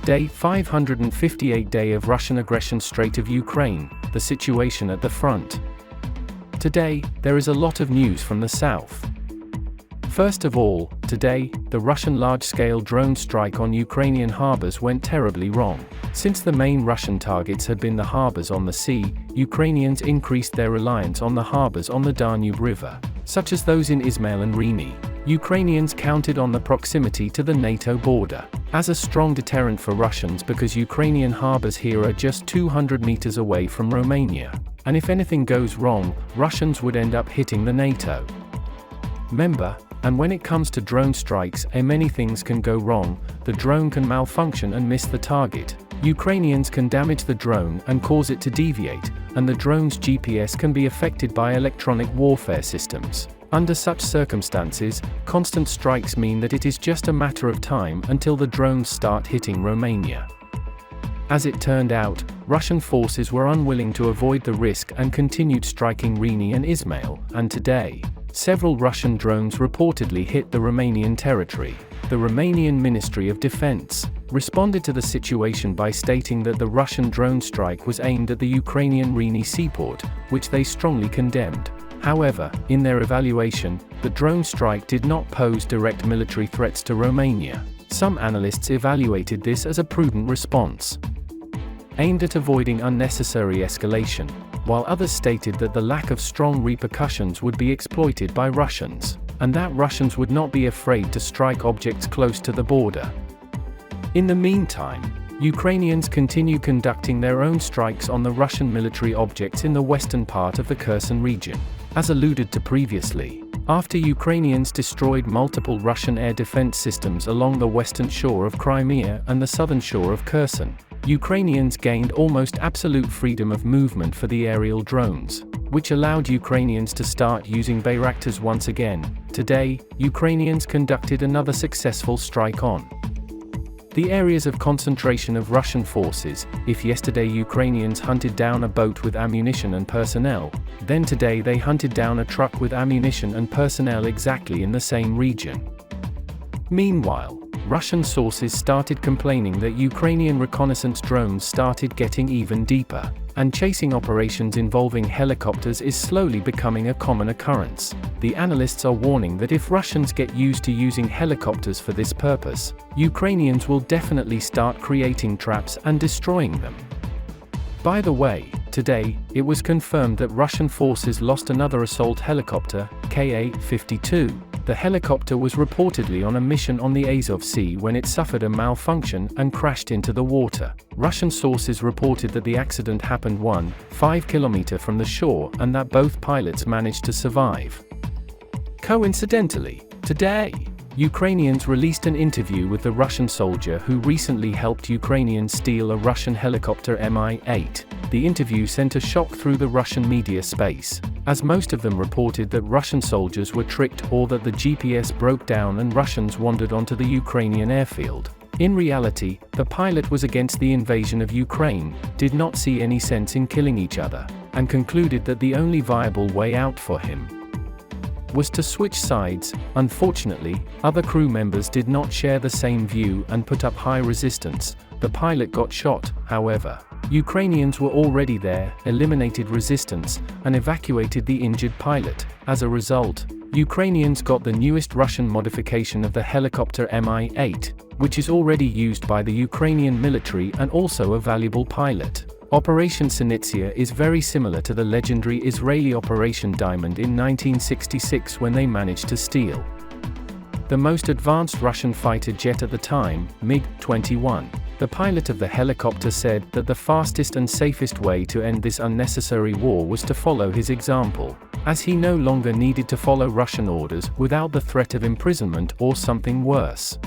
Day 558 Day of Russian aggression Strait of Ukraine, the situation at the front. Today, there is a lot of news from the south. First of all, today, the Russian large-scale drone strike on Ukrainian harbors went terribly wrong. Since the main Russian targets had been the harbors on the sea, Ukrainians increased their reliance on the harbors on the Danube River, such as those in Izmail and Reni. Ukrainians counted on the proximity to the NATO border as a strong deterrent for Russians because Ukrainian harbors here are just 200 meters away from Romania, and if anything goes wrong, Russians would end up hitting the NATO member. And when it comes to drone strikes, many things can go wrong. The drone can malfunction and miss the target. Ukrainians can damage the drone and cause it to deviate, and the drone's GPS can be affected by electronic warfare systems. Under such circumstances, constant strikes mean that it is just a matter of time until the drones start hitting Romania. As it turned out, Russian forces were unwilling to avoid the risk and continued striking Reni and Izmail, and today, several Russian drones reportedly hit the Romanian territory. The Romanian Ministry of Defense responded to the situation by stating that the Russian drone strike was aimed at the Ukrainian Reni seaport, which they strongly condemned. However, in their evaluation, the drone strike did not pose direct military threats to Romania. Some analysts evaluated this as a prudent response, aimed at avoiding unnecessary escalation, while others stated that the lack of strong repercussions would be exploited by Russians, and that Russians would not be afraid to strike objects close to the border. In the meantime, Ukrainians continue conducting their own strikes on the Russian military objects in the western part of the Kherson region. As alluded to previously, after Ukrainians destroyed multiple Russian air defense systems along the western shore of Crimea and the southern shore of Kherson, Ukrainians gained almost absolute freedom of movement for the aerial drones, which allowed Ukrainians to start using Bayraktars once again. Today, Ukrainians conducted another successful strike on the areas of concentration of Russian forces. If yesterday Ukrainians hunted down a boat with ammunition and personnel, then today they hunted down a truck with ammunition and personnel exactly in the same region. Meanwhile, Russian sources started complaining that Ukrainian reconnaissance drones started getting even deeper, and chasing operations involving helicopters is slowly becoming a common occurrence. The analysts are warning that if Russians get used to using helicopters for this purpose, Ukrainians will definitely start creating traps and destroying them. By the way, today, it was confirmed that Russian forces lost another assault helicopter, Ka-52. The helicopter was reportedly on a mission on the Azov Sea when it suffered a malfunction and crashed into the water. Russian sources reported that the accident happened 1.5 kilometers from the shore and that both pilots managed to survive. Coincidentally, today, Ukrainians released an interview with the Russian soldier who recently helped Ukrainians steal a Russian helicopter Mi-8. The interview sent a shock through the Russian media space, as most of them reported that Russian soldiers were tricked or that the GPS broke down and Russians wandered onto the Ukrainian airfield. In reality, the pilot was against the invasion of Ukraine, did not see any sense in killing each other, and concluded that the only viable way out for him was to switch sides. Unfortunately, other crew members did not share the same view and put up high resistance. The pilot got shot, however. Ukrainians were already there, eliminated resistance, and evacuated the injured pilot. As a result, Ukrainians got the newest Russian modification of the helicopter Mi-8, which is already used by the Ukrainian military and also a valuable pilot. Operation Sinitsia is very similar to the legendary Israeli Operation Diamond in 1966 when they managed to steal the most advanced Russian fighter jet at the time, MiG-21. The pilot of the helicopter said that the fastest and safest way to end this unnecessary war was to follow his example, as he no longer needed to follow Russian orders without the threat of imprisonment or something worse.